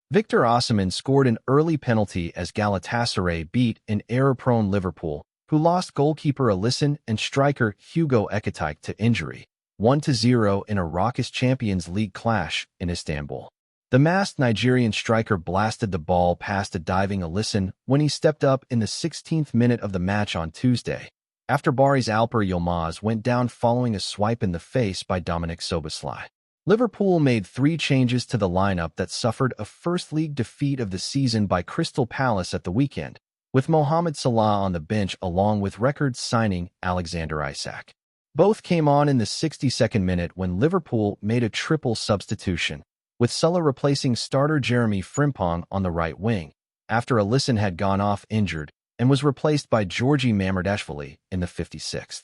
Victor Osimhen scored an early penalty as Galatasaray beat an error-prone Liverpool, who lost goalkeeper Alisson and striker Hugo Ekitike to injury, 1-0 in a raucous Champions League clash in Istanbul. The masked Nigerian striker blasted the ball past a diving Alisson when he stepped up in the 16th minute of the match on Tuesday, after Bari's Alper Yilmaz went down following a swipe in the face by Dominic Szoboszlai. Liverpool made 3 changes to the lineup that suffered a first league defeat of the season by Crystal Palace at the weekend, with Mohamed Salah on the bench along with record signing Alexander Isak. Both came on in the 62nd minute when Liverpool made a triple substitution, with Salah replacing starter Jeremy Frimpong on the right wing, after Alisson had gone off injured and was replaced by Georgi Mamardashvili in the 56th.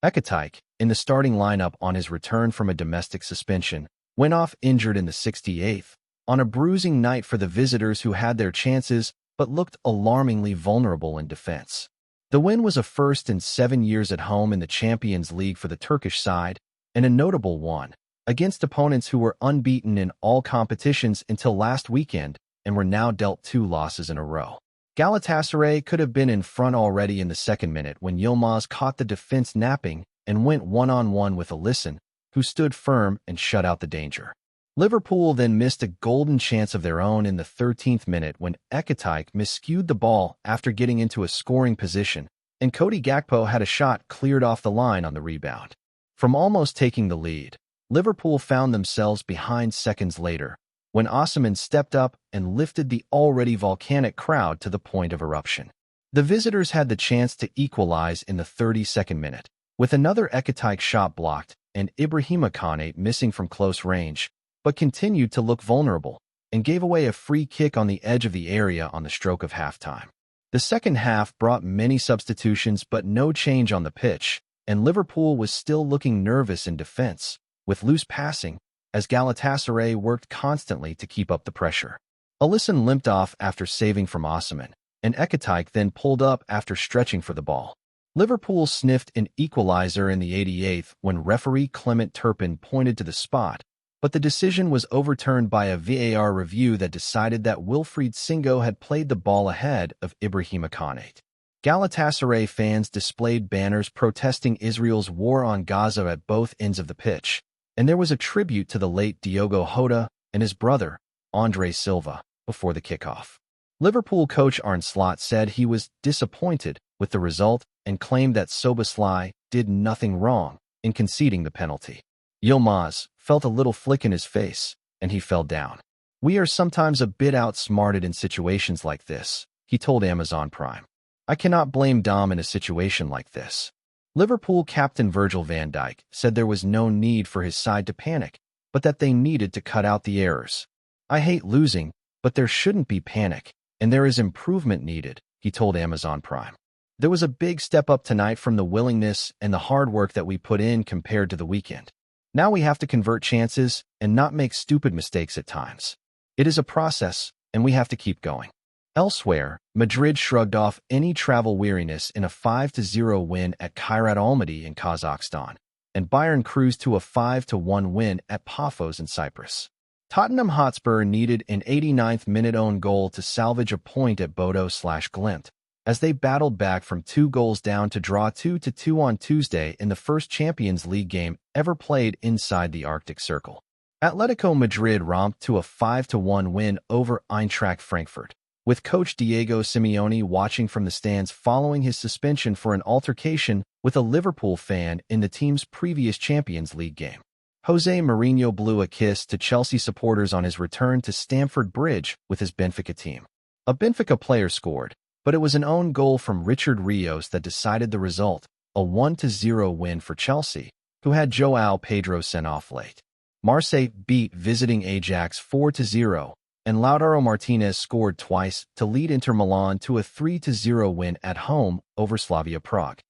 Ekitike, in the starting lineup on his return from a domestic suspension, went off injured in the 68th, on a bruising night for the visitors who had their chances but looked alarmingly vulnerable in defense. The win was a first in 7 years at home in the Champions League for the Turkish side, and a notable one, against opponents who were unbeaten in all competitions until last weekend and were now dealt 2 losses in a row. Galatasaray could have been in front already in the 2nd minute when Yilmaz caught the defense napping and went one-on-one with Alisson, who stood firm and shut out the danger. Liverpool then missed a golden chance of their own in the 13th minute when Ekitike miscued the ball after getting into a scoring position, and Cody Gakpo had a shot cleared off the line on the rebound. From almost taking the lead, Liverpool found themselves behind seconds later, when Osimhen stepped up and lifted the already volcanic crowd to the point of eruption. The visitors had the chance to equalize in the 32nd minute, with another Ekitike shot blocked and Ibrahima Konate missing from close range, but continued to look vulnerable and gave away a free kick on the edge of the area on the stroke of halftime. The second half brought many substitutions but no change on the pitch, and Liverpool was still looking nervous in defense, with loose passing, as Galatasaray worked constantly to keep up the pressure. Alisson limped off after saving from Osimhen, and Ekitike then pulled up after stretching for the ball. Liverpool sniffed an equalizer in the 88th when referee Clement Turpin pointed to the spot, but the decision was overturned by a VAR review that decided that Wilfried Singo had played the ball ahead of Ibrahima Konate. Galatasaray fans displayed banners protesting Israel's war on Gaza at both ends of the pitch, and there was a tribute to the late Diogo Jota and his brother, Andre Silva, before the kickoff. Liverpool coach Arne Slot said he was disappointed with the result and claimed that Szoboszlai did nothing wrong in conceding the penalty. Yilmaz felt a little flick in his face, and he fell down. "We are sometimes a bit outsmarted in situations like this," he told Amazon Prime. "I cannot blame Dom in a situation like this." Liverpool captain Virgil van Dijk said there was no need for his side to panic, but that they needed to cut out the errors. "I hate losing, but there shouldn't be panic, and there is improvement needed," he told Amazon Prime. "There was a big step up tonight from the willingness and the hard work that we put in compared to the weekend. Now we have to convert chances and not make stupid mistakes at times. It is a process, and we have to keep going." Elsewhere, Madrid shrugged off any travel weariness in a 5-0 win at Kairat Almaty in Kazakhstan, and Bayern cruised to a 5-1 win at Paphos in Cyprus. Tottenham Hotspur needed an 89th minute own goal to salvage a point at Bodo/Glimt, as they battled back from 2 goals down to draw 2-2 on Tuesday in the first Champions League game ever played inside the Arctic Circle. Atletico Madrid romped to a 5-1 win over Eintracht Frankfurt, with coach Diego Simeone watching from the stands following his suspension for an altercation with a Liverpool fan in the team's previous Champions League game. Jose Mourinho blew a kiss to Chelsea supporters on his return to Stamford Bridge with his Benfica team. A Benfica player scored, but it was an own goal from Richard Rios that decided the result, a 1-0 win for Chelsea, who had João Pedro sent off late. Marseille beat visiting Ajax 4-0, and Lautaro Martinez scored twice to lead Inter Milan to a 3-0 win at home over Slavia Prague.